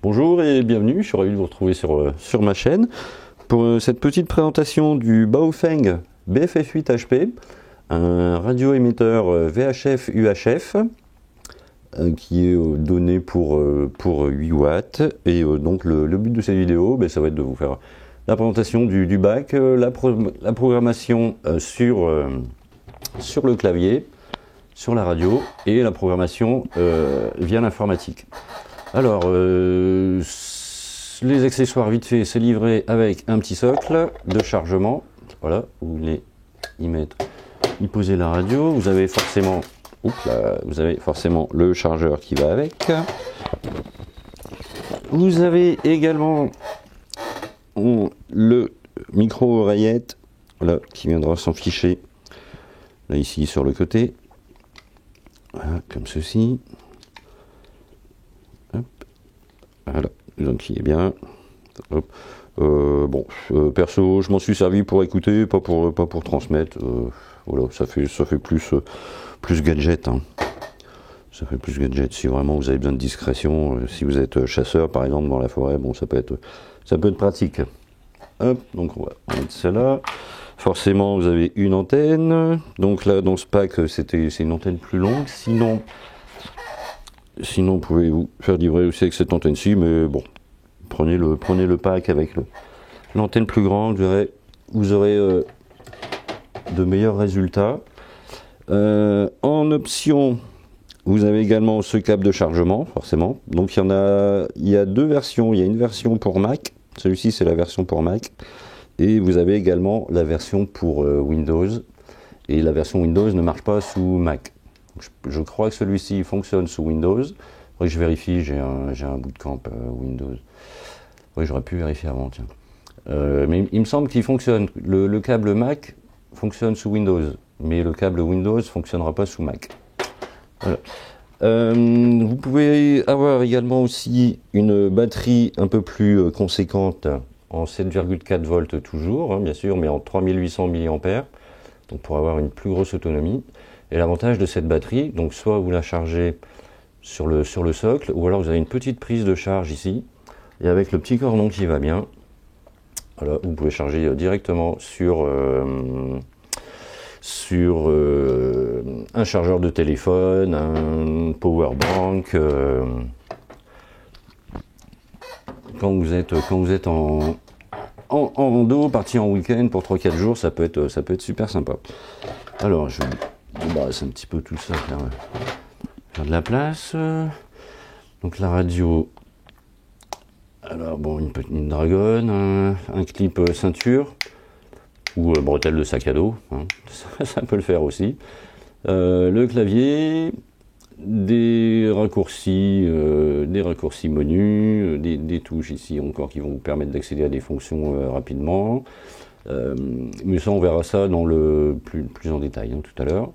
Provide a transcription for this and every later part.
Bonjour et bienvenue, je suis ravi de vous retrouver sur ma chaîne pour cette petite présentation du Baofeng BFF8 HP, un radioémetteur VHF UHF qui est donné pour 8 watts. Et donc le but de cette vidéo, ça va être de vous faire la présentation du bac, la programmation sur le clavier, sur la radio et la programmation via l'informatique. Alors, les accessoires vite fait, c'est livré avec un petit socle de chargement. Voilà, vous voulez y mettre, y poser la radio. Vous avez forcément, le chargeur qui va avec. Vous avez également le micro-oreillette, voilà, qui viendra s'enficher là ici sur le côté. Voilà, comme ceci. Voilà, donc il est bien. Perso, je m'en suis servi pour écouter, pas pour transmettre. Voilà, ça fait plus gadget. Hein. Ça fait plus gadget. Si vraiment vous avez besoin de discrétion, si vous êtes chasseur par exemple dans la forêt, bon, ça peut être pratique. Hop, donc on va mettre ça là. Forcément, vous avez une antenne. Donc là, dans ce pack, c'est une antenne plus longue. Sinon, vous pouvez vous faire livrer aussi avec cette antenne-ci, mais bon, prenez le pack avec l'antenne plus grande, vous aurez de meilleurs résultats. En option, vous avez également ce câble de chargement, forcément. Donc il y a deux versions. Il y a une version pour Mac, celui-ci c'est la version pour Mac, et vous avez également la version pour Windows. Et la version Windows ne marche pas sous Mac. Je crois que celui-ci fonctionne sous Windows. Faudrait que je vérifie, j'ai un bootcamp Windows. Oui, j'aurais pu vérifier avant, tiens. Mais il me semble qu'il fonctionne. Le câble Mac fonctionne sous Windows, mais le câble Windows ne fonctionnera pas sous Mac. Voilà. Vous pouvez avoir également aussi une batterie un peu plus conséquente, en 7,4 volts toujours, hein, bien sûr, mais en 3800 mAh, donc pour avoir une plus grosse autonomie. Et l'avantage de cette batterie, donc soit vous la chargez sur le socle, ou alors vous avez une petite prise de charge ici, et avec le petit cordon qui va bien, voilà, vous pouvez charger directement sur un chargeur de téléphone, un power bank. Quand vous êtes en rando, parti en week-end pour 3-4 jours, ça peut être super sympa. Alors, je débarrasse un petit peu tout ça, faire de la place. Donc la radio, alors bon, une dragonne, un clip ceinture, ou bretelle de sac à dos, hein, ça peut le faire aussi. Le clavier, des raccourcis menus, des touches ici encore qui vont vous permettre d'accéder à des fonctions rapidement. Mais ça, on verra ça dans plus en détail hein, tout à l'heure.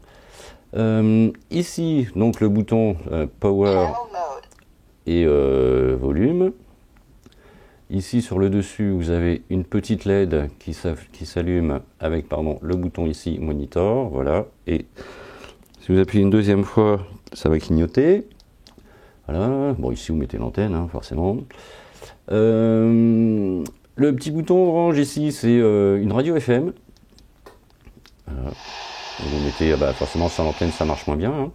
Ici, donc le bouton Power et volume. Ici, sur le dessus, vous avez une petite LED qui s'allume avec le bouton ici Monitor. Voilà. Et si vous appuyez une deuxième fois, ça va clignoter. Voilà. Bon, ici, vous mettez l'antenne, hein, forcément. Le petit bouton orange ici, c'est une radio FM. Voilà. Vous mettez, forcément sans l'antenne ça marche moins bien. Hein.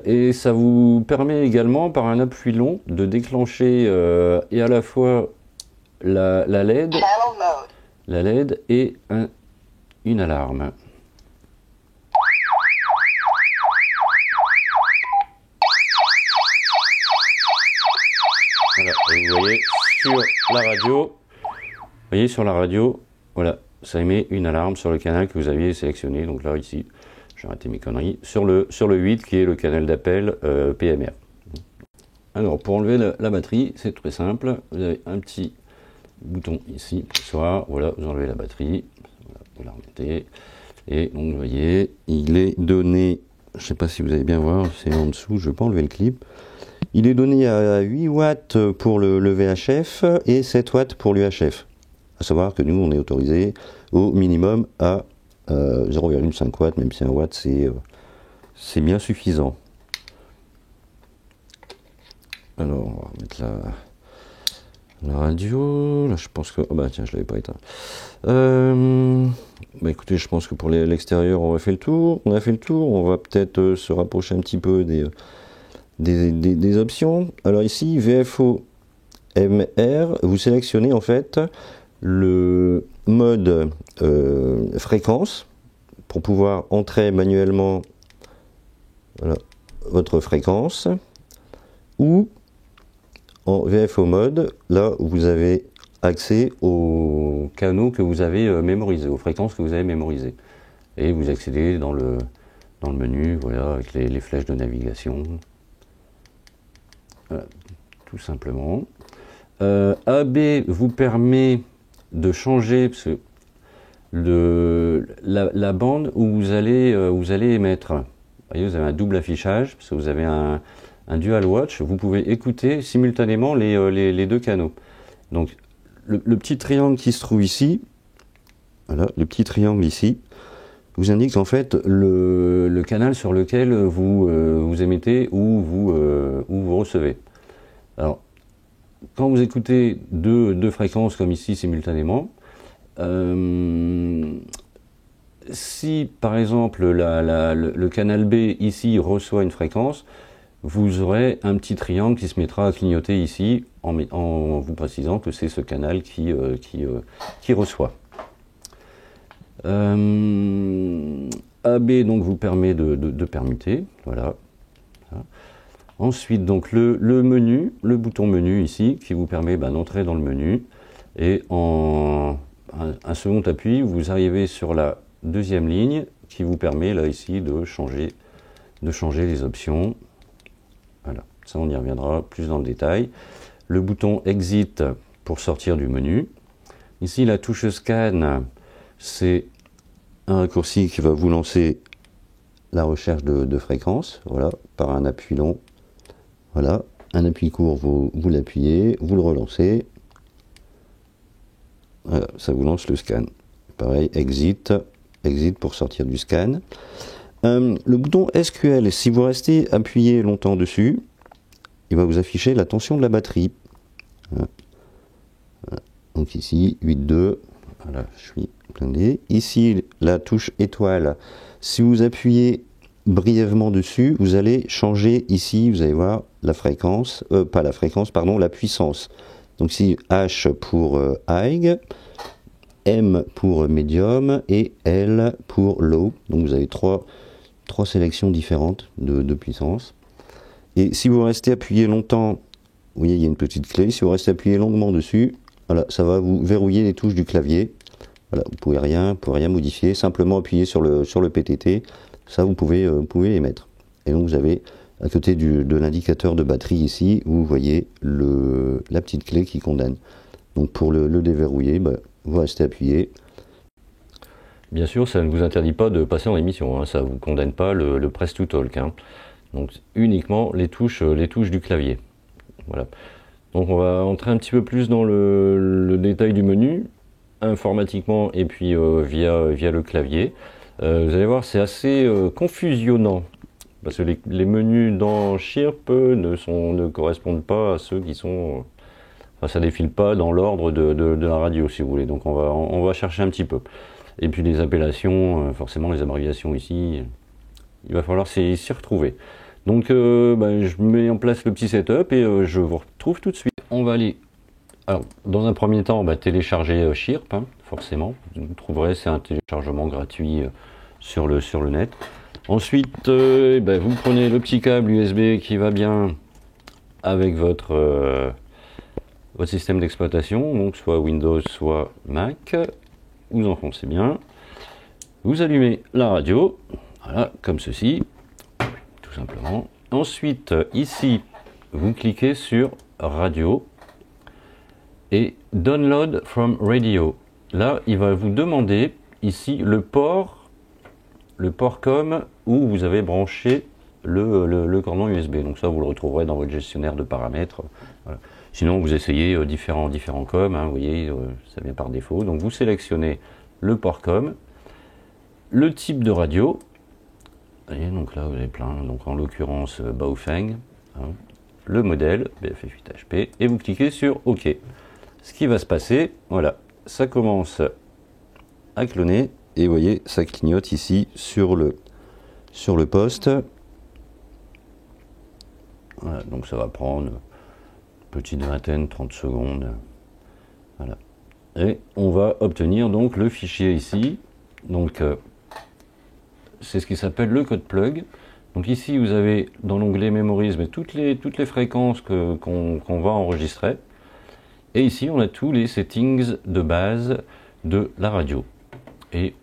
Et ça vous permet également par un appui long de déclencher et à la fois la LED et une alarme. Voilà, et vous voyez sur la radio, voilà, ça émet une alarme sur le canal que vous aviez sélectionné. Donc là, ici, j'ai arrêté mes conneries, sur le 8 qui est le canal d'appel PMR. Alors, pour enlever la batterie, c'est très simple. Vous avez un petit bouton ici, voilà, vous enlevez la batterie, voilà, vous la remettez. Et donc, vous voyez, il est donné, je ne sais pas si vous allez bien voir, c'est en dessous, je ne vais pas enlever le clip. Il est donné à 8 watts pour le VHF et 7 watts pour l'UHF. À savoir que nous, on est autorisé au minimum à 0,5 watts, même si 1 watt, c'est bien suffisant. Alors, on va remettre la radio. Là, je pense que... Oh bah tiens, je l'avais pas éteint. Bah écoutez, je pense que pour l'extérieur, on a fait le tour. On a fait le tour. On va peut-être se rapprocher un petit peu des options. Alors ici, VFO MR, vous sélectionnez en fait le mode fréquence pour pouvoir entrer manuellement, voilà, votre fréquence, ou en VFO mode, là où vous avez accès aux canaux que vous avez mémorisés, aux fréquences que vous avez mémorisées. Et vous accédez dans le menu, voilà, avec les flèches de navigation. Voilà, tout simplement. AB vous permet de changer parce que la bande où vous allez émettre. Vous voyez, vous avez un double affichage, parce que vous avez un dual watch, vous pouvez écouter simultanément les deux canaux. Donc le petit triangle qui se trouve ici, voilà, le petit triangle ici, vous indique en fait le canal sur lequel vous émettez ou vous recevez. Alors, quand vous écoutez deux fréquences comme ici simultanément, si par exemple le canal B ici reçoit une fréquence, vous aurez un petit triangle qui se mettra à clignoter ici en vous précisant que c'est ce canal qui reçoit. AB donc vous permet de permuter, voilà. Ensuite donc le menu, le bouton menu ici qui vous permet d'entrer dans le menu, et en un second appui vous arrivez sur la deuxième ligne qui vous permet là ici de changer les options. Voilà, ça on y reviendra plus dans le détail. Le bouton exit pour sortir du menu. Ici la touche scan, c'est un raccourci qui va vous lancer la recherche de fréquence, voilà, par un appui long. Voilà, un appui court, vous l'appuyez, vous le relancez. Voilà, ça vous lance le scan. Pareil, exit pour sortir du scan. Le bouton SQL, si vous restez appuyé longtemps dessus, il va vous afficher la tension de la batterie. Voilà. Voilà. Donc ici, 8,2. Voilà, je suis blindé. Ici, la touche étoile. Si vous appuyez brièvement dessus, vous allez changer ici, vous allez voir la fréquence, pas la fréquence, pardon, la puissance. Donc ici, H pour high, M pour medium et L pour low. Donc vous avez trois sélections différentes de puissance. Et si vous restez appuyé longtemps, vous voyez, il y a une petite clé. Si vous restez appuyé longuement dessus, voilà, ça va vous verrouiller les touches du clavier. Voilà, vous pouvez rien modifier, simplement appuyer sur le PTT. Ça, vous pouvez émettre. Et donc, vous avez, à côté de l'indicateur de batterie ici, vous voyez la petite clé qui condamne. Donc, pour le déverrouiller, vous restez appuyé. Bien sûr, ça ne vous interdit pas de passer en émission, hein. Ça ne vous condamne pas le Press to Talk, hein. Donc, uniquement les touches du clavier. Voilà. Donc, on va entrer un petit peu plus dans le détail du menu, informatiquement et puis via le clavier. Vous allez voir, c'est assez confusionnant, parce que les menus dans Chirp ne correspondent pas à ceux qui sont... Enfin, ça défile pas dans l'ordre de la radio, si vous voulez. Donc on va chercher un petit peu. Et puis les appellations, forcément les abréviations ici, il va falloir s'y retrouver. Donc je mets en place le petit setup et je vous retrouve tout de suite. On va aller... Alors, dans un premier temps, télécharger Chirp, hein, forcément. Vous trouverez, c'est un téléchargement gratuit sur le net. Ensuite, vous prenez le petit câble USB qui va bien avec votre système d'exploitation, donc soit Windows, soit Mac. Vous enfoncez bien. Vous allumez la radio, voilà, comme ceci, tout simplement. Ensuite, ici, vous cliquez sur Radio et Download from Radio. Là, il va vous demander ici le port COM où vous avez branché le cordon USB. Donc ça, vous le retrouverez dans votre gestionnaire de paramètres. Voilà. Sinon, vous essayez différents COM, hein, vous voyez, ça vient par défaut. Donc vous sélectionnez le port COM, le type de radio. Vous voyez, donc là, vous avez plein. Donc en l'occurrence, Baofeng. Hein. le modèle BF8HP et vous cliquez sur OK. Ce qui va se passer, voilà, ça commence à cloner et vous voyez, ça clignote ici sur le poste. Voilà, donc ça va prendre une petite vingtaine, 30 secondes. Voilà. Et on va obtenir donc le fichier ici. Donc c'est ce qui s'appelle le code plug. Donc ici vous avez dans l'onglet mémorise toutes les fréquences qu'on va enregistrer. Et ici on a tous les settings de base de la radio. Et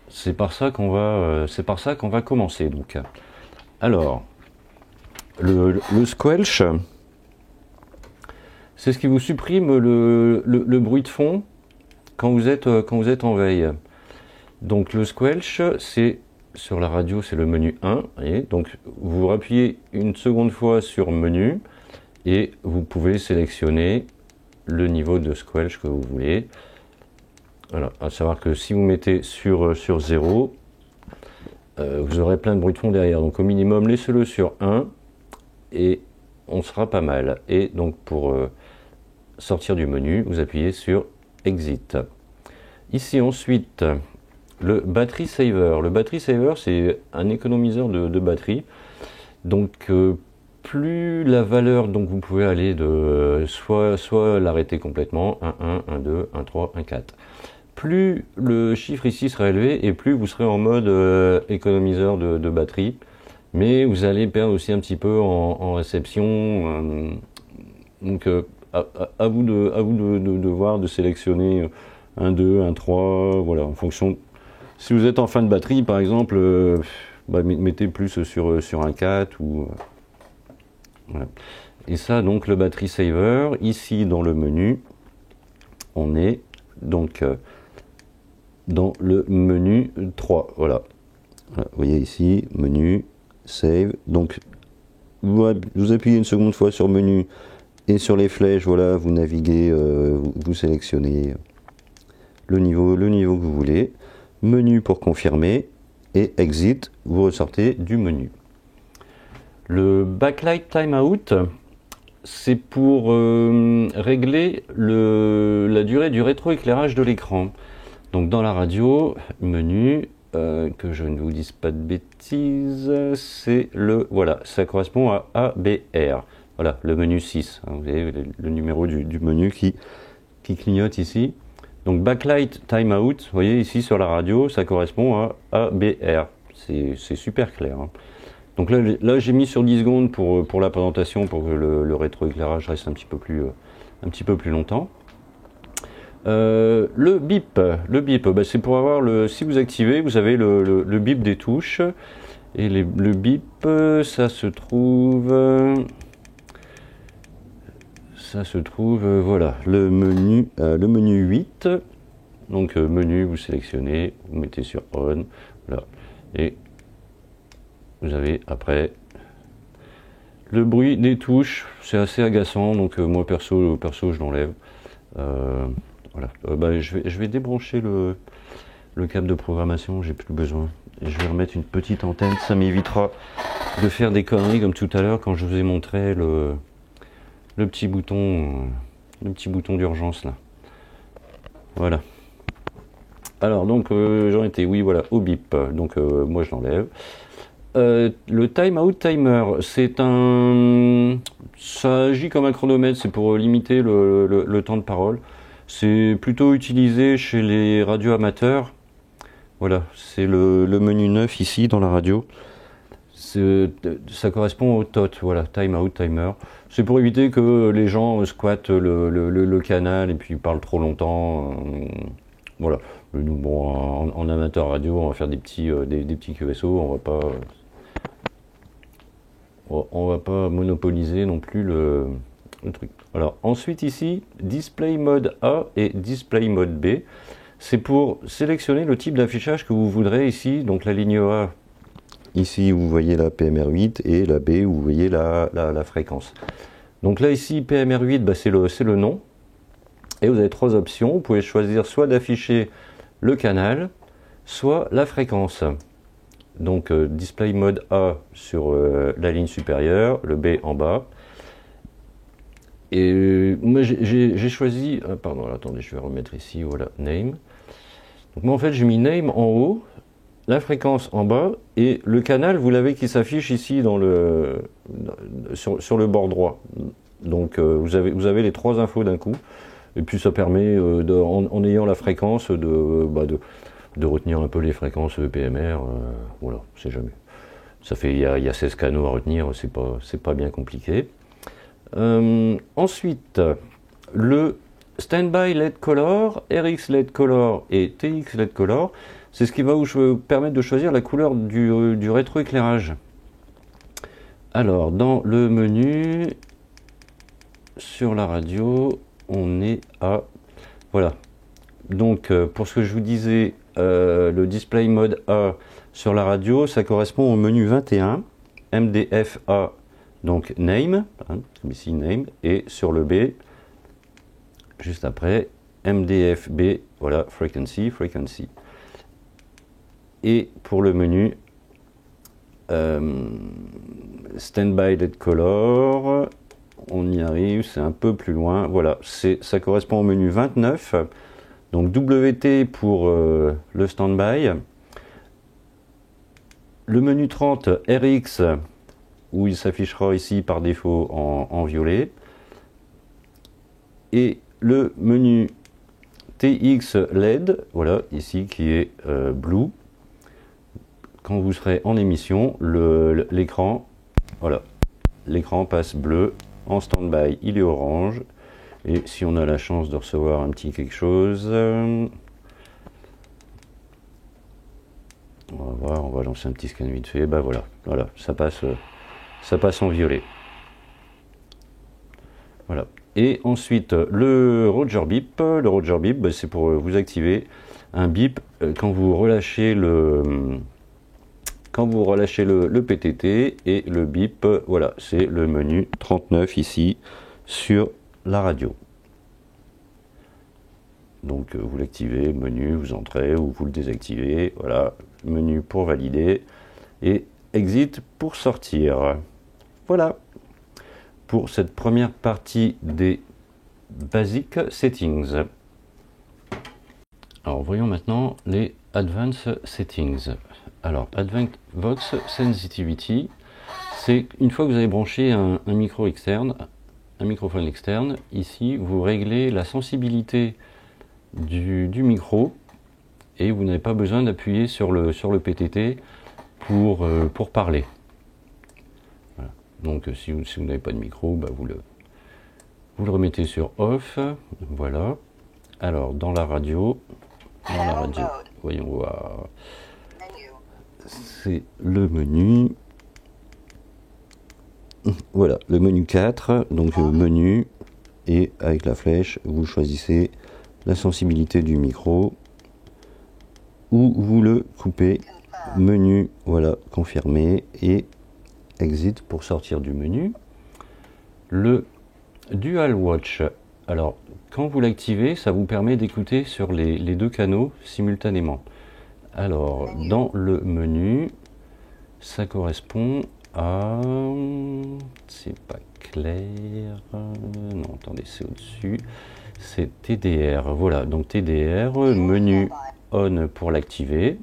c'est par ça qu'on va commencer. Donc alors le squelch, c'est ce qui vous supprime le bruit de fond quand vous êtes en veille. Donc le squelch, c'est sur la radio, c'est le menu 1. Et donc vous appuyez une seconde fois sur menu et vous pouvez sélectionner le niveau de squelch que vous voulez. Voilà, à savoir que si vous mettez sur 0, vous aurez plein de bruit de fond derrière. Donc au minimum, laissez-le sur 1 et on sera pas mal. Et donc pour sortir du menu, vous appuyez sur Exit. Ici ensuite, le Battery Saver. Le Battery Saver, c'est un économiseur de batterie. Donc plus la valeur, donc vous pouvez aller de soit l'arrêter complètement, 1, 1, 2, 1, 3, 1, 4. Plus le chiffre ici sera élevé et plus vous serez en mode économiseur de batterie. Mais vous allez perdre aussi un petit peu en réception. Donc à vous de voir, de sélectionner 1, 2, 1, 3, voilà, en fonction. Si vous êtes en fin de batterie, par exemple, mettez plus sur un 4 ou voilà. Et ça, donc le battery saver, ici dans le menu, on est donc dans le menu 3. Voilà. Voilà, vous voyez ici, menu, save. Donc vous appuyez une seconde fois sur menu et sur les flèches, voilà, vous naviguez, vous sélectionnez le niveau que vous voulez. Menu pour confirmer et exit, vous ressortez du menu. Le backlight timeout, c'est pour régler la durée du rétroéclairage de l'écran. Donc dans la radio, menu, que je ne vous dise pas de bêtises, c'est voilà, ça correspond à ABR. Voilà, le menu 6. Hein, vous avez le numéro du menu qui clignote ici. Donc backlight timeout, vous voyez ici sur la radio, ça correspond à ABR. C'est super clair. Hein. Donc là j'ai mis sur 10 secondes pour la présentation, pour que le rétroéclairage reste un petit peu plus longtemps. Le bip, c'est pour avoir si vous activez, vous avez le bip des touches. Et le bip, ça se trouve, voilà, le menu 8. Donc menu, vous sélectionnez, vous mettez sur on, voilà, et vous avez après le bruit des touches. C'est assez agaçant, donc moi perso je l'enlève. Voilà. Je vais débrancher le câble de programmation, j'ai plus besoin. Et je vais remettre une petite antenne, ça m'évitera de faire des conneries comme tout à l'heure quand je vous ai montré le petit bouton d'urgence là. Voilà. Alors donc j'en étais, oui voilà, au bip. Donc moi je l'enlève. Le timeout timer, ça agit comme un chronomètre, c'est pour limiter le temps de parole. C'est plutôt utilisé chez les radios amateurs. Voilà, c'est le menu 9 ici dans la radio. Ça correspond au TOT, voilà, timeout timer. C'est pour éviter que les gens squattent le canal et puis parlent trop longtemps. Voilà. Nous, bon, en amateur radio, on va faire des petits QSO, on va pas monopoliser non plus le truc. Alors ensuite ici, Display Mode A et Display Mode B, c'est pour sélectionner le type d'affichage que vous voudrez ici. Donc la ligne A, ici vous voyez la PMR8 et la B vous voyez la fréquence. Donc là ici PMR8, c'est le nom. Et vous avez trois options, vous pouvez choisir soit d'afficher le canal, soit la fréquence. Donc Display Mode A sur la ligne supérieure, le B en bas. Et moi j'ai choisi, pardon, attendez, je vais remettre ici, voilà, name. Donc moi en fait j'ai mis name en haut, la fréquence en bas, et le canal, vous l'avez qui s'affiche ici sur le bord droit. Donc vous avez les trois infos d'un coup, et puis ça permet, en ayant la fréquence, de retenir un peu les fréquences PMR, voilà, c'est jamais. Ça fait, il y a 16 canaux à retenir, c'est pas bien compliqué. Ensuite, le Standby LED Color, RX LED Color et TX LED Color, c'est ce qui va vous permettre de choisir la couleur du rétroéclairage. Alors, dans le menu, sur la radio, on est à... Voilà. Donc, pour ce que je vous disais, le Display Mode A sur la radio, ça correspond au menu 21, MDF-A, donc Name, hein, ici Name, et sur le B, juste après, MDF-B, voilà, Frequency. Et pour le menu Standby LED Color, on y arrive, c'est un peu plus loin, voilà, ça correspond au menu 29, donc WT pour le Standby, le menu 30 RX, où il s'affichera ici par défaut en violet, et le menu TX LED, voilà, ici qui est blue. Quand vous serez en émission, l'écran, voilà, l'écran passe bleu, en stand-by il est orange, et si on a la chance de recevoir un petit quelque chose, on va voir, on va lancer un petit scan vite fait, bah voilà, ça passe en violet. Voilà. Et ensuite, le Roger Beep. Le Roger Beep, bah, c'est pour vous activer un bip quand vous relâchez le PTT, et le bip, voilà, c'est le menu 39 ici sur la radio. Donc vous l'activez, menu, vous entrez ou vous le désactivez, voilà, menu pour valider et exit pour sortir. Voilà pour cette première partie des Basic Settings. Alors voyons maintenant les Advanced Settings. Alors Advanced Vox Sensitivity, c'est une fois que vous avez branché un micro externe, un microphone externe, ici vous réglez la sensibilité du micro et vous n'avez pas besoin d'appuyer sur le PTT pour parler. Voilà. Donc si vous n'avez pas de micro, bah, vous le remettez sur off, voilà. Alors dans la radio, voyons voir, c'est le menu, voilà, le menu 4, donc menu, et avec la flèche, vous choisissez la sensibilité du micro, ou vous le coupez, menu, voilà, confirmé, et exit pour sortir du menu. Le Dual Watch, alors quand vous l'activez, ça vous permet d'écouter sur les deux canaux simultanément. Alors dans le menu, ça correspond à... c'est pas clair, non attendez, c'est au-dessus, c'est TDR, voilà, donc TDR, menu on pour l'activer,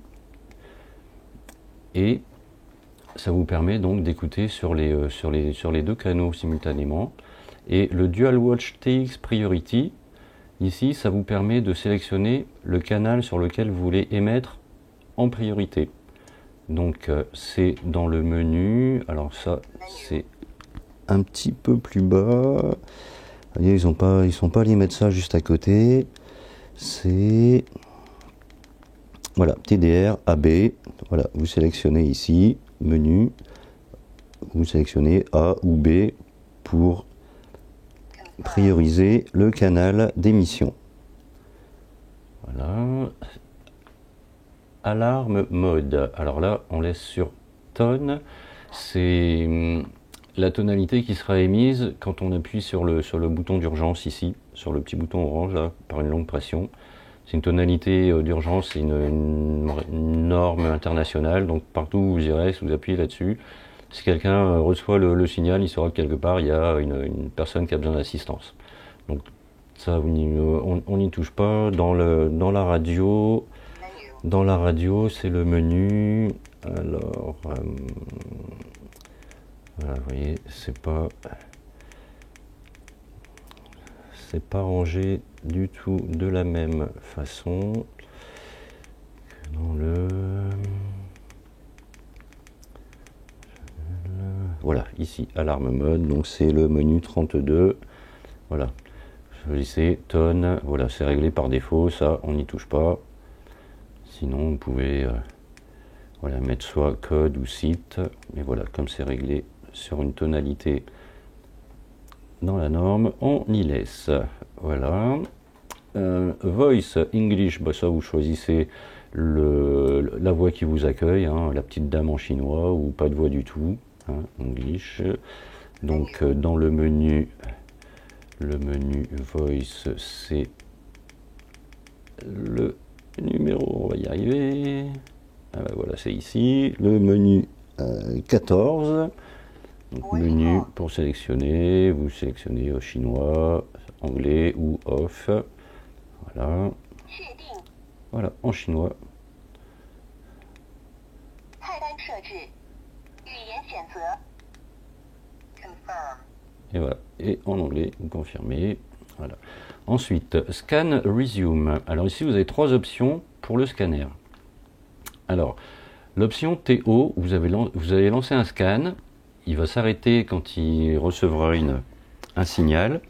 et ça vous permet donc d'écouter sur les deux canaux simultanément. Et le Dual Watch TX Priority, ici, ça vous permet de sélectionner le canal sur lequel vous voulez émettre en priorité. Donc c'est dans le menu, alors ça c'est un petit peu plus bas, voyez, ils sont pas allés mettre ça juste à côté, c'est, voilà, TDR AB, voilà, vous sélectionnez ici, menu, vous sélectionnez A ou B pour prioriser le canal d'émission. Voilà. Alarme mode. Alors là, on laisse sur tone. C'est la tonalité qui sera émise quand on appuie sur le bouton d'urgence ici, sur le petit bouton orange là, par une longue pression. C'est une tonalité d'urgence, c'est une norme internationale. Donc partout où vous irez, si vous appuyez là-dessus, Si quelqu'un reçoit le signal, il saura que quelque part il y a une personne qui a besoin d'assistance. Donc ça, on n'y touche pas. Dans la radio, c'est le menu. Alors, voilà, vous voyez, c'est pas rangé du tout de la même façon que dans voilà, ici, alarme mode, donc c'est le menu 32. Voilà, choisissez tonne, voilà, c'est réglé par défaut, ça, on n'y touche pas. Sinon, vous pouvez voilà, mettre soit code ou site, mais voilà, comme c'est réglé sur une tonalité dans la norme, on y laisse. Voilà. Voice English, bah ça vous choisissez la voix qui vous accueille, hein, la petite dame en chinois ou pas de voix du tout, hein, English. Donc dans le menu Voice, c'est le numéro, on va y arriver. Ah bah voilà, c'est ici, le menu 14. Donc, menu pour sélectionner, vous sélectionnez chinois, anglais ou off. Voilà. Voilà, en chinois. Et voilà. Et en anglais, vous confirmez. Voilà. Ensuite, scan resume. Alors ici, vous avez trois options pour le scanner. Alors, l'option TO, vous allez lancer un scan. Il va s'arrêter quand il recevra un signal.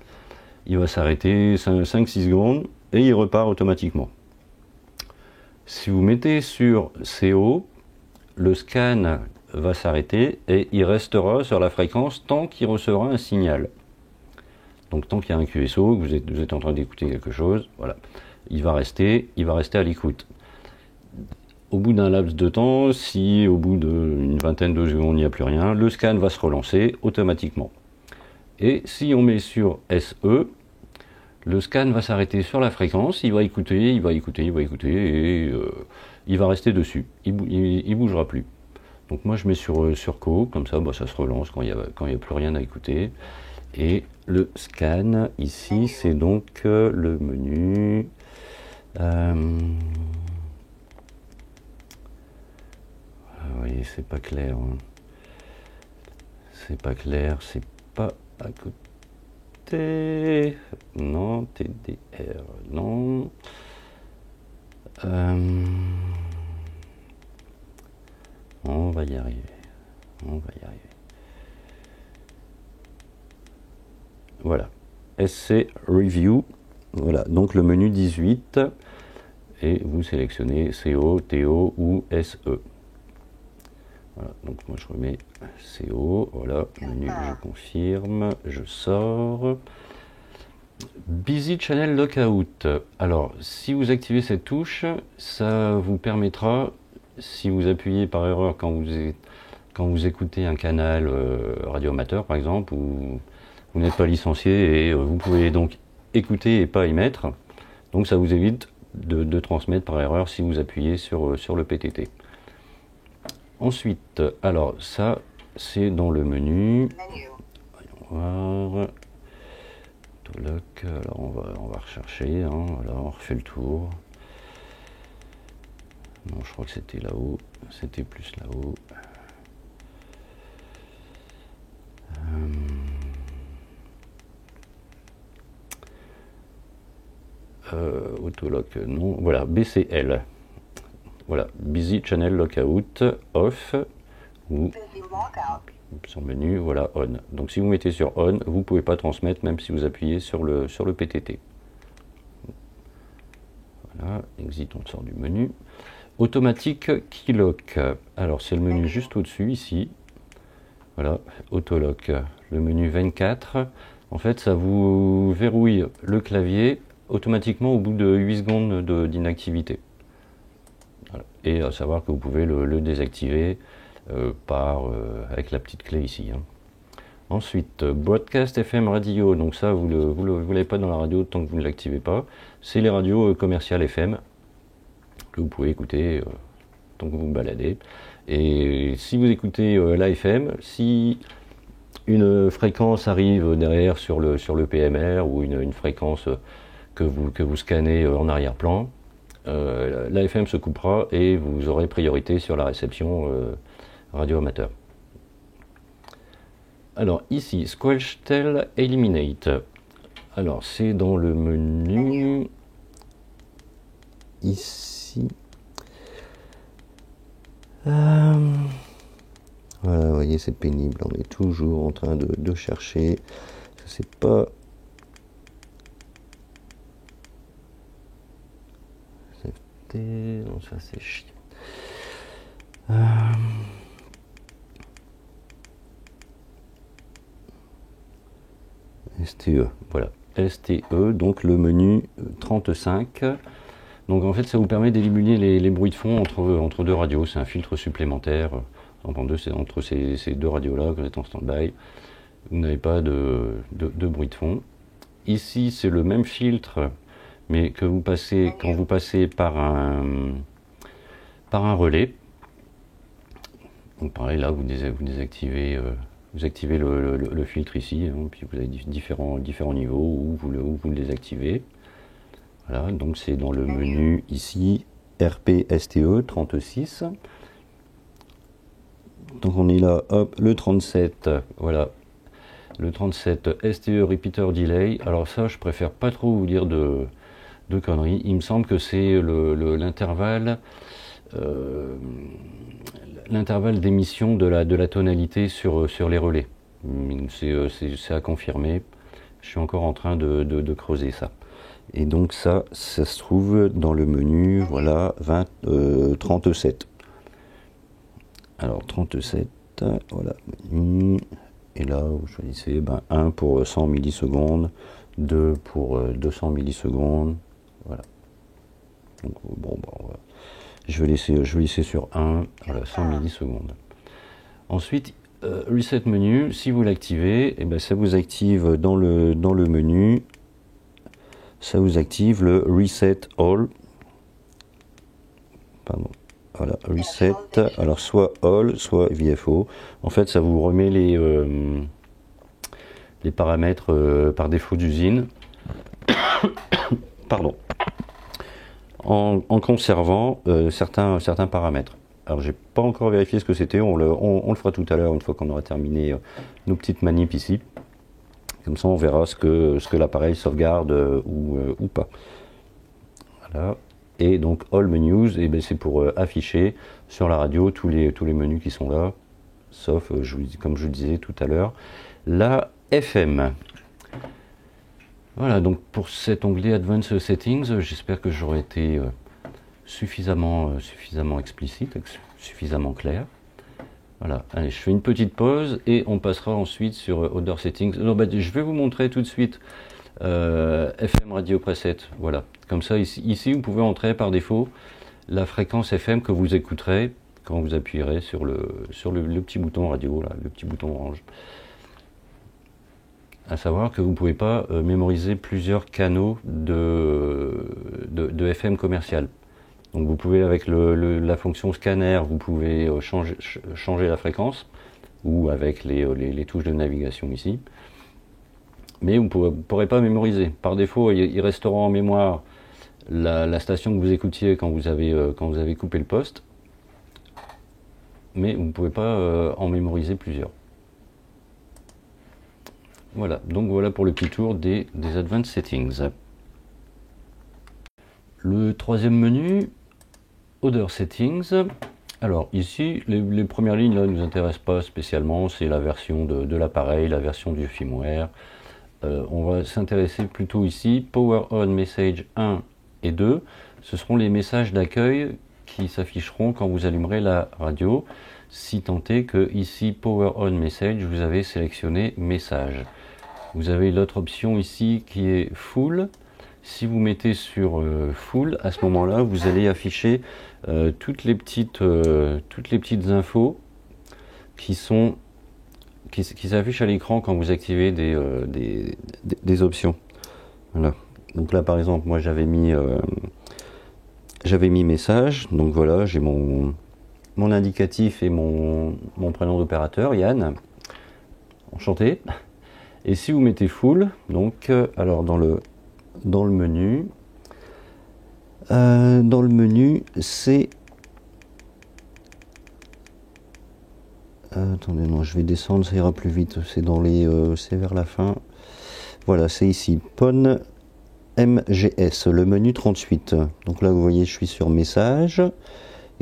Il va s'arrêter 5-6 secondes et il repart automatiquement. Si vous mettez sur CO, le scan va s'arrêter et il restera sur la fréquence tant qu'il recevra un signal. Donc tant qu'il y a un QSO, que vous êtes en train d'écouter quelque chose, voilà, il va rester à l'écoute. Au bout d'un laps de temps, si au bout d'une vingtaine de secondes il n'y a plus rien, le scan va se relancer automatiquement. Et si on met sur SE, le scan va s'arrêter sur la fréquence, il va écouter, et il va rester dessus, il bougera plus. Donc moi je mets sur Co, comme ça bah, ça se relance quand il n'y a plus rien à écouter. Et le scan, ici, c'est donc le menu. Vous voyez, c'est pas clair. Hein. C'est pas clair, c'est pas à côté. Non, TDR, non. On va y arriver. Voilà. SC Review. Voilà, donc le menu 18. Et vous sélectionnez CO, TO ou SE. Voilà, donc moi je remets CO, voilà, menu, je confirme, je sors. Busy Channel Lockout. Alors, si vous activez cette touche, ça vous permettra, si vous appuyez par erreur quand vous écoutez un canal radio amateur par exemple, ou vous n'êtes pas licencié et vous pouvez donc écouter et pas émettre, donc ça vous évite de transmettre par erreur si vous appuyez sur le PTT. Ensuite, alors ça, c'est dans le menu. Voyons voir. Autolock. Alors on va rechercher. Hein. Voilà, on refait le tour. Non, je crois que c'était là-haut. C'était plus là-haut. Autolock, non. Voilà, BCL. Voilà, Busy Channel Lockout, Off, ou sur menu, voilà, On. Donc si vous mettez sur On, vous ne pouvez pas transmettre même si vous appuyez sur le PTT. Voilà, Exit, on sort du menu. Automatique Keylock. Alors c'est le menu juste au-dessus, ici. Voilà, Autolock, le menu 24. En fait, ça vous verrouille le clavier automatiquement au bout de 8 secondes d'inactivité. Voilà. Et à savoir que vous pouvez le désactiver avec la petite clé ici. Hein. Ensuite, Broadcast FM Radio, donc ça vous l'avez pas dans la radio tant que vous ne l'activez pas. C'est les radios commerciales FM que vous pouvez écouter tant que vous vous baladez. Et si vous écoutez l'AFM, si une fréquence arrive derrière sur le PMR ou une fréquence que vous scannez en arrière-plan, l'AFM se coupera et vous aurez priorité sur la réception radio amateur. Alors ici, Squelchtel Eliminate. Alors c'est dans le menu ici. Voilà, vous voyez, c'est pénible. On est toujours en train de chercher. Je sais pas. Non, ça c'est chiant. STE, voilà. STE, donc le menu 35. Donc en fait, ça vous permet d'éliminer les bruits de fond entre deux radios. C'est un filtre supplémentaire entre ces deux radios-là, que vous êtes en stand-by. Vous n'avez pas de bruit de fond. Ici, c'est le même filtre, mais que vous passez quand vous passez par un relais. Donc pareil, là, vous désactivez, vous activez le filtre ici, hein, puis vous avez différents niveaux où vous le désactivez. Voilà, donc c'est dans le menu ici, RP-STE 36. Donc on est là, hop, le 37, voilà. Le 37 STE Repeater Delay. Alors ça, je préfère pas trop vous dire de conneries. Il me semble que c'est l'intervalle d'émission de la tonalité sur les relais. C'est à confirmer. Je suis encore en train de creuser ça. Et donc ça se trouve dans le menu, voilà, 37. Alors 37, voilà. Et là, vous choisissez 1 pour 100 millisecondes, 2 pour 200 millisecondes. Voilà. Donc, bon, je vais laisser sur 1, voilà, 100 millisecondes. Ensuite, Reset Menu, si vous l'activez, ça vous active dans le menu, ça vous active le Reset All. Pardon. Voilà, Reset, alors soit All, soit VFO. En fait, ça vous remet les paramètres par défaut d'usine. Pardon. En conservant certains paramètres. Alors, j'ai pas encore vérifié ce que c'était. On le fera tout à l'heure, une fois qu'on aura terminé nos petites manips ici. Comme ça, on verra ce que l'appareil sauvegarde ou pas. Voilà. Et donc All Menus, c'est pour afficher sur la radio tous les menus qui sont là, sauf, comme je le disais tout à l'heure, la FM. Voilà, donc pour cet onglet Advanced Settings, j'espère que j'aurai été suffisamment explicite, suffisamment clair. Voilà, allez, je fais une petite pause et on passera ensuite sur Other Settings. Alors, je vais vous montrer tout de suite FM Radio Preset, voilà. Comme ça, ici, vous pouvez entrer par défaut la fréquence FM que vous écouterez quand vous appuierez sur le petit bouton radio, là, le petit bouton orange. À savoir que vous ne pouvez pas mémoriser plusieurs canaux de FM commercial. Donc vous pouvez, avec la fonction scanner, vous pouvez changer la fréquence, ou avec les touches de navigation ici. Mais vous ne pourrez pas mémoriser. Par défaut, il restera en mémoire la station que vous écoutiez quand vous avez coupé le poste, mais vous ne pouvez pas en mémoriser plusieurs. Voilà, donc voilà pour le petit tour des Advanced Settings. Le troisième menu, Other Settings. Alors ici, les premières lignes là ne nous intéressent pas spécialement, c'est la version de l'appareil, la version du firmware. On va s'intéresser plutôt ici, Power On Message 1 et 2, ce seront les messages d'accueil qui s'afficheront quand vous allumerez la radio, si tant est que ici, Power On Message, vous avez sélectionné Message. Vous avez l'autre option ici qui est Full. Si vous mettez sur Full, à ce moment-là, vous allez afficher toutes les petites infos qui s'affichent à l'écran quand vous activez des options. Voilà. Donc là, par exemple, moi j'avais mis message. Donc voilà, j'ai mon mon indicatif et mon prénom d'opérateur, Yann. Enchanté. Et si vous mettez full, donc alors dans le menu, c'est attendez, non, je vais descendre, ça ira plus vite. C'est dans les, c'est vers la fin. Voilà, c'est ici, PON MGS, le menu 38. Donc là, vous voyez, je suis sur message.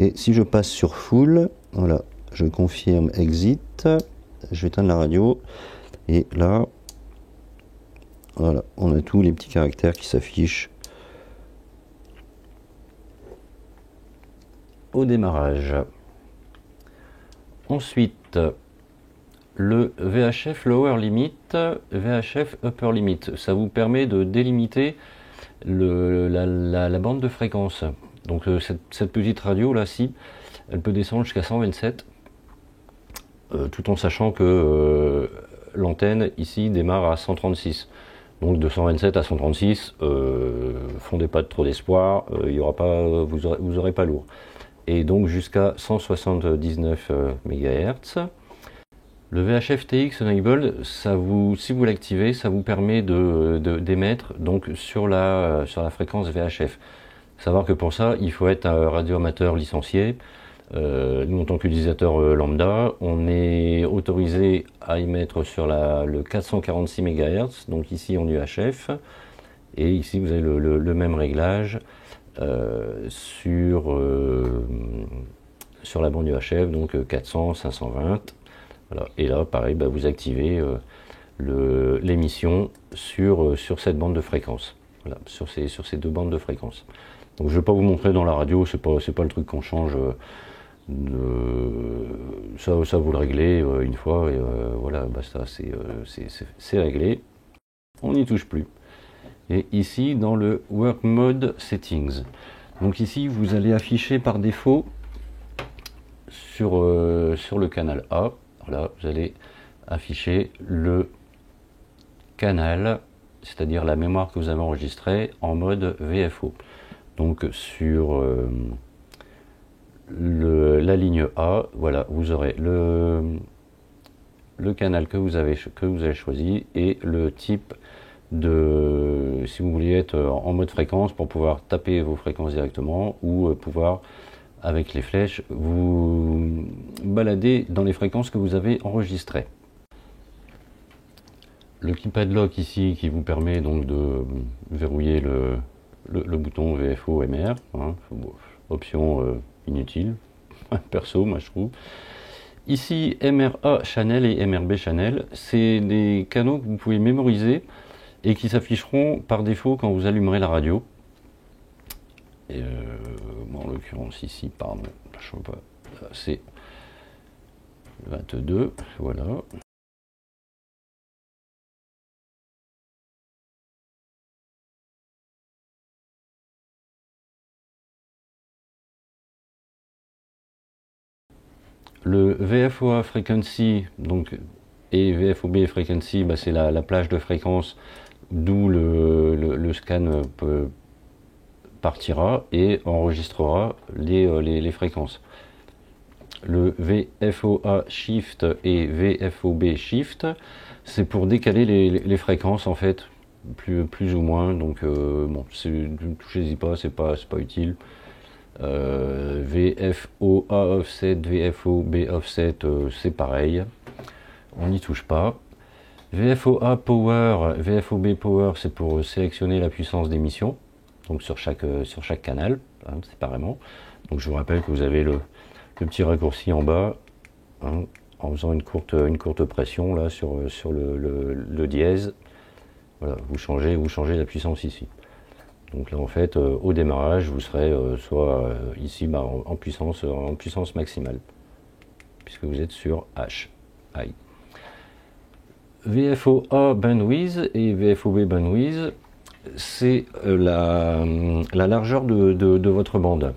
Et si je passe sur full, voilà, je confirme exit. Je vais éteindre la radio. Et là, voilà, on a tous les petits caractères qui s'affichent au démarrage. Ensuite, le VHF Lower Limit, VHF Upper Limit. Ça vous permet de délimiter la bande de fréquence. Donc cette petite radio là, elle peut descendre jusqu'à 127, tout en sachant que l'antenne ici démarre à 136. Donc de 127 à 136, fondez pas trop d'espoir, vous aurez pas lourd. Et donc jusqu'à 179 MHz. Le VHF TX Enable, si vous l'activez, ça vous permet d'émettre donc sur la fréquence VHF. Savoir que pour ça, il faut être un radioamateur licencié. Nous, en tant qu'utilisateur lambda, on est autorisé à émettre sur le 446 MHz, donc ici en UHF. Et ici, vous avez le même réglage sur la bande UHF, donc 400, 520. Voilà. Et là, pareil, vous activez l'émission sur cette bande de fréquence. Voilà, sur ces deux bandes de fréquence. Donc je ne vais pas vous montrer dans la radio, c'est pas le truc qu'on change. Ça vous le réglez une fois et voilà, basta, c'est réglé. On n'y touche plus. Et ici, dans le Work Mode Settings. Donc ici, vous allez afficher par défaut sur le canal A. Voilà, vous allez afficher le canal, c'est-à-dire la mémoire que vous avez enregistrée en mode VFO. Donc sur la ligne A, voilà, vous aurez le canal que vous avez choisi et le type si vous voulez être en mode fréquence pour pouvoir taper vos fréquences directement ou pouvoir avec les flèches vous balader dans les fréquences que vous avez enregistrées. Le keypad lock ici qui vous permet donc de verrouiller le bouton VFO MR, hein, option inutile, perso moi je trouve. Ici MRA channel et MRB channel, c'est des canaux que vous pouvez mémoriser et qui s'afficheront par défaut quand vous allumerez la radio. Et bon, en l'occurrence ici, pardon, je ne sais pas, c'est 22, voilà. Le VFOA Frequency donc, et VFOB Frequency, c'est la plage de fréquence d'où le scan partira et enregistrera les fréquences. Le VFOA Shift et VFOB Shift, c'est pour décaler les fréquences en fait, plus ou moins. Donc bon, ne touchez-y pas, c'est pas utile. VFOA Offset, VFOB Offset, c'est pareil, on n'y touche pas. VFOA Power, VFOB Power, c'est pour sélectionner la puissance d'émission, donc sur chaque canal, hein, séparément. Donc je vous rappelle que vous avez le petit raccourci en bas, hein, en faisant une courte pression là sur le dièse. Voilà, vous changez la puissance ici. Donc là en fait au démarrage vous serez soit ici en puissance maximale, puisque vous êtes sur H. High. VFOA bandwidth et VFOB bandwidth, c'est la largeur de votre bande.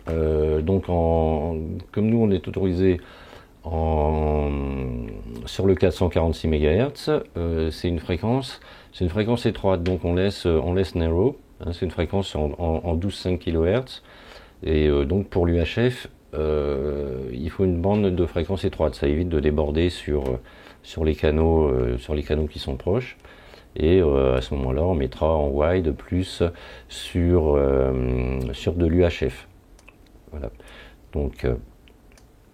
Donc comme nous on est autorisé sur le 446 MHz, c'est une fréquence étroite, donc on laisse narrow, hein, c'est une fréquence en 12,5 kHz, et donc pour l'UHF il faut une bande de fréquence étroite, ça évite de déborder sur les canaux qui sont proches. Et à ce moment-là, on mettra en wide plus sur de l'UHF. Voilà. Donc,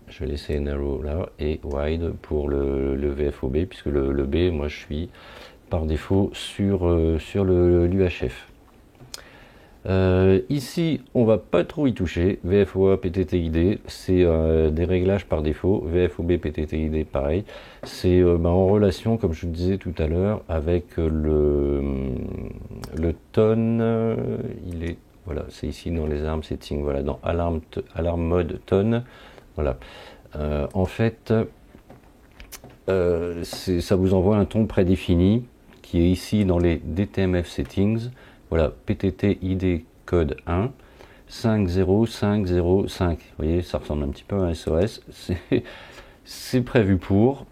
je vais laisser narrow là et wide pour le VFOB, puisque le B, moi je suis par défaut sur l'UHF. Ici, on va pas trop y toucher. VFOA, PTTID, c'est des réglages par défaut. VFOB, PTTID, pareil. C'est en relation, comme je vous disais tout à l'heure, avec le tone. Voilà, c'est ici dans les alarm settings. Voilà, dans alarm mode tone. Voilà. En fait, ça vous envoie un ton prédéfini qui est ici dans les DTMF settings. Voilà, PTT ID code 1, 50505. Vous voyez, ça ressemble un petit peu à un SOS. C'est prévu pour.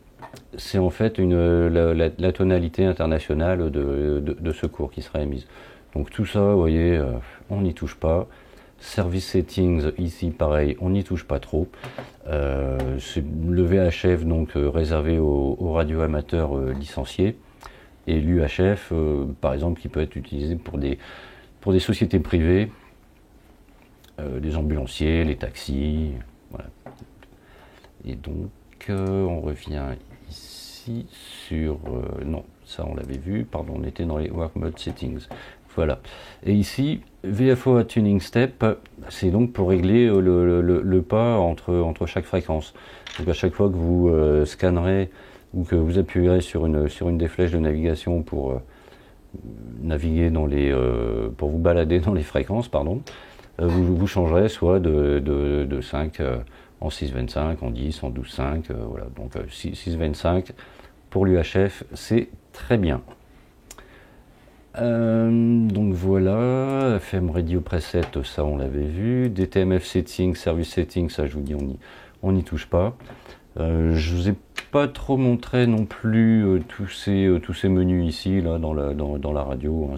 C'est en fait la tonalité internationale de secours qui sera émise. Donc tout ça, vous voyez, on n'y touche pas. Service settings, ici pareil, on n'y touche pas trop. C'est le VHF, donc réservé aux radioamateurs licenciés. Et l'UHF, par exemple, qui peut être utilisé pour des sociétés privées, les ambulanciers, les taxis, voilà. Et donc, on revient ici sur... non, ça on l'avait vu, pardon, on était dans les Work Mode Settings. Voilà. Et ici, VFOA Tuning Step, c'est donc pour régler le pas entre chaque fréquence. Donc à chaque fois que vous scannerez ou que vous appuierez sur une des flèches de navigation pour naviguer pour vous balader dans les fréquences, pardon, vous changerez soit de 5 en 6.25, en 10, en 12.5, voilà. Donc 6.25 pour l'UHF, c'est très bien. Donc voilà, FM Radio Preset, ça on l'avait vu. DTMF Settings, Service Settings, ça je vous dis, on n'y touche pas. Je vous ai pas trop montré non plus tous ces menus ici là dans la radio, hein.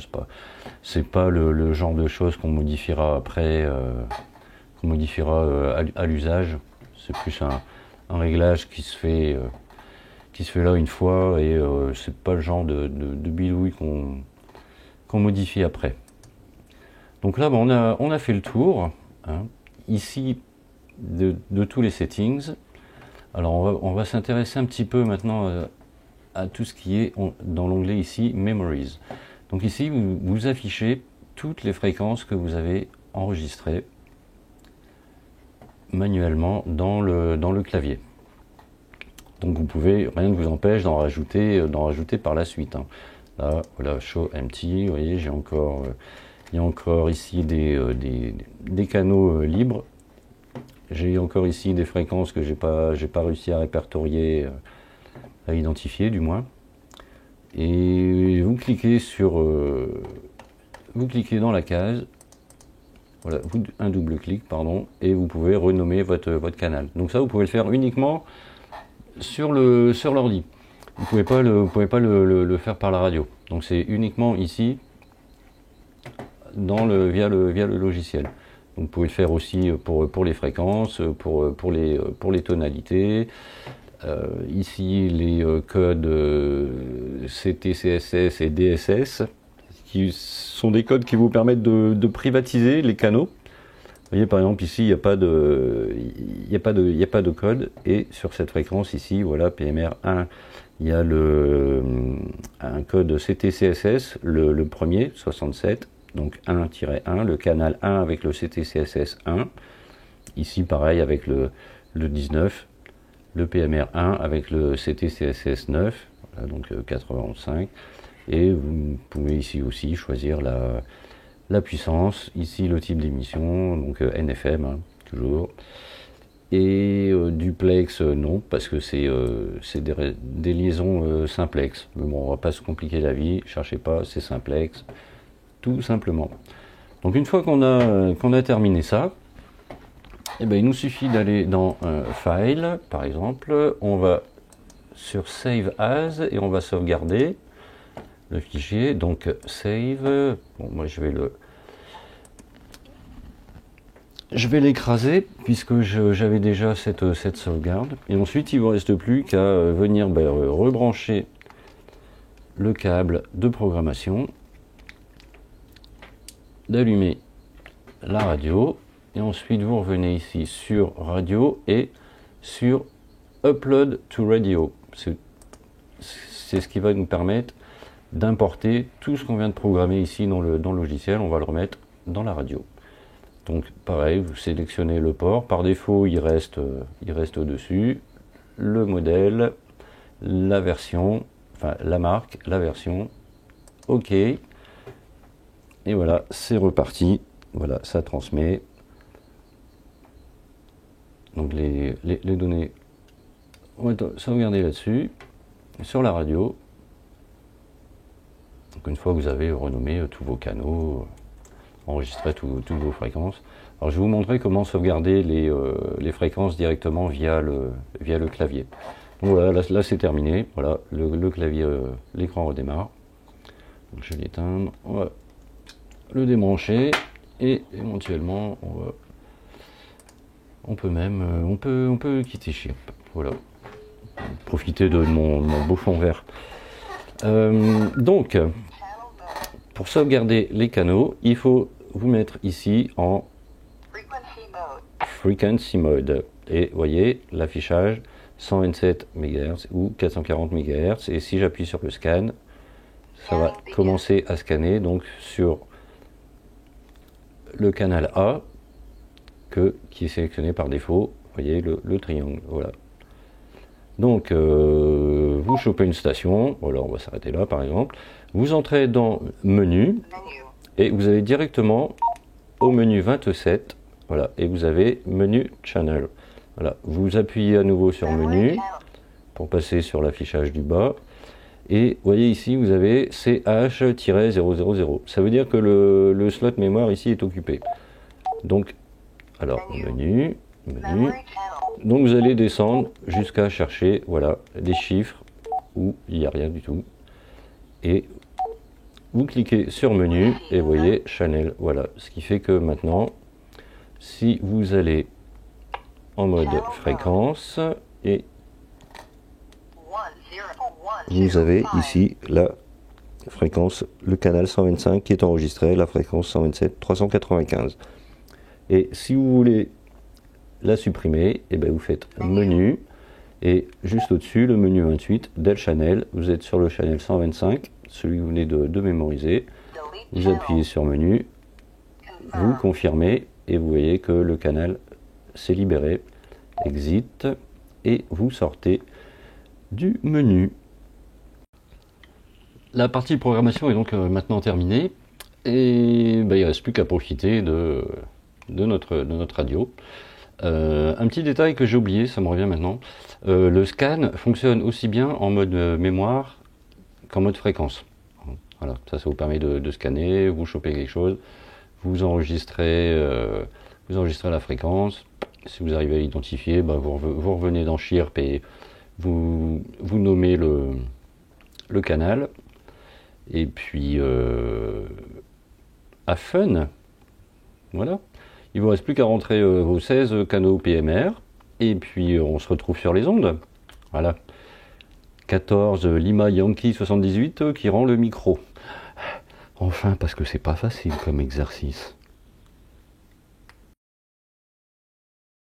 C'est pas le genre de choses qu'on modifiera après, qu'on modifiera à l'usage. C'est plus un réglage qui se fait là une fois, et c'est pas le genre de bidouille qu'on modifie après. Donc là, on a fait le tour, hein, ici de tous les settings. Alors on va s'intéresser un petit peu maintenant à tout ce qui est dans l'onglet ici Memories. Donc ici vous affichez toutes les fréquences que vous avez enregistrées manuellement dans le clavier. Donc vous pouvez, rien ne vous empêche d'en rajouter par la suite, hein. Là, voilà, show empty, vous voyez, il y a encore ici des canaux libres. J'ai encore ici des fréquences que j'ai pas réussi à répertorier, à identifier du moins. Et vous cliquez vous cliquez dans la case, voilà, un double clic, pardon, et vous pouvez renommer votre canal. Donc ça, vous pouvez le faire uniquement sur l'ordi. Vous pouvez pas le faire par la radio. Donc c'est uniquement ici via le logiciel. Donc vous pouvez le faire aussi pour les fréquences, pour les tonalités. Ici les codes CT, CSS et DSS, qui sont des codes qui vous permettent de privatiser les canaux. Vous voyez, par exemple ici il n'y a pas de code, et sur cette fréquence ici, voilà, PMR1, il y a un code CT-CSS, le premier, 67. Donc 1-1, le canal 1 avec le CT-CSS 1, ici pareil avec le 19, le PMR 1 avec le CT-CSS 9, voilà, donc 91.5, et vous pouvez ici aussi choisir la puissance, ici le type d'émission, donc NFM, hein, toujours, et duplex non, parce que c'est des liaisons simplex. Mais bon, on va pas se compliquer la vie, cherchez pas, c'est simplex, tout simplement. Donc une fois qu'on a terminé ça, eh ben, il nous suffit d'aller dans File, par exemple, on va sur Save As et on va sauvegarder le fichier. Donc Save, bon, moi je vais Je vais l'écraser puisque j'avais déjà cette sauvegarde. Et ensuite, il ne vous reste plus qu'à venir rebrancher le câble de programmation, d'allumer la radio, et ensuite vous revenez ici sur radio et sur Upload to Radio. C'est ce qui va nous permettre d'importer tout ce qu'on vient de programmer ici dans le logiciel. On va le remettre dans la radio. Donc pareil, vous sélectionnez le port. Par défaut, il reste au-dessus. Le modèle, la version, enfin la marque, la version. OK. Et voilà, c'est reparti. Voilà, ça transmet. Donc les données, on va sauvegarder là-dessus, sur la radio. Donc une fois que vous avez renommé tous vos canaux, enregistré toutes vos fréquences. Alors je vais vous montrer comment sauvegarder les fréquences directement via le clavier. Donc voilà, là c'est terminé. Voilà, le clavier, l'écran redémarre. Donc je vais l'éteindre, on va le débrancher et éventuellement on peut quitter Chirp. Voilà, profiter de mon beau fond vert. Donc, pour sauvegarder les canaux, il faut vous mettre ici en Frequency Mode. Et vous voyez l'affichage 127 MHz ou 440 MHz. Et si j'appuie sur le scan, ça va commencer à scanner donc sur le canal A qui est sélectionné par défaut. Vous voyez le triangle. Voilà. Donc, vous chopez une station, voilà, on va s'arrêter là par exemple, vous entrez dans Menu, et vous allez directement au menu 27, voilà, et vous avez Menu Channel. Voilà, vous appuyez à nouveau sur Menu, pour passer sur l'affichage du bas, et vous voyez ici, vous avez CH-000, ça veut dire que le slot mémoire ici est occupé. Donc, alors, Menu, donc vous allez descendre jusqu'à chercher, voilà, des chiffres où il n'y a rien du tout. Et vous cliquez sur Menu et vous voyez Channel. Voilà, ce qui fait que maintenant, si vous allez en mode fréquence, et vous avez ici la fréquence, le canal 125 qui est enregistré, la fréquence 127 395. Et si vous voulez la supprimer, et bien vous faites Menu, et juste au-dessus, le menu 28, Del Channel, vous êtes sur le channel 125, celui que vous venez de mémoriser, vous appuyez sur Menu, vous confirmez, et vous voyez que le canal s'est libéré, Exit, et vous sortez du menu. La partie programmation est donc maintenant terminée, et ben, il ne reste plus qu'à profiter de notre radio. Un petit détail que j'ai oublié, ça me revient maintenant, le scan fonctionne aussi bien en mode mémoire qu'en mode fréquence. Voilà, ça vous permet de scanner, vous chopez quelque chose, vous enregistrez la fréquence. Si vous arrivez à l'identifier, bah vous revenez dans Chirp et vous nommez le canal. Et puis à Fun, voilà. Il ne vous reste plus qu'à rentrer vos 16 canaux PMR, et puis on se retrouve sur les ondes. Voilà. 14 Lima Yankee 78 qui rend le micro. Enfin, parce que c'est pas facile comme exercice.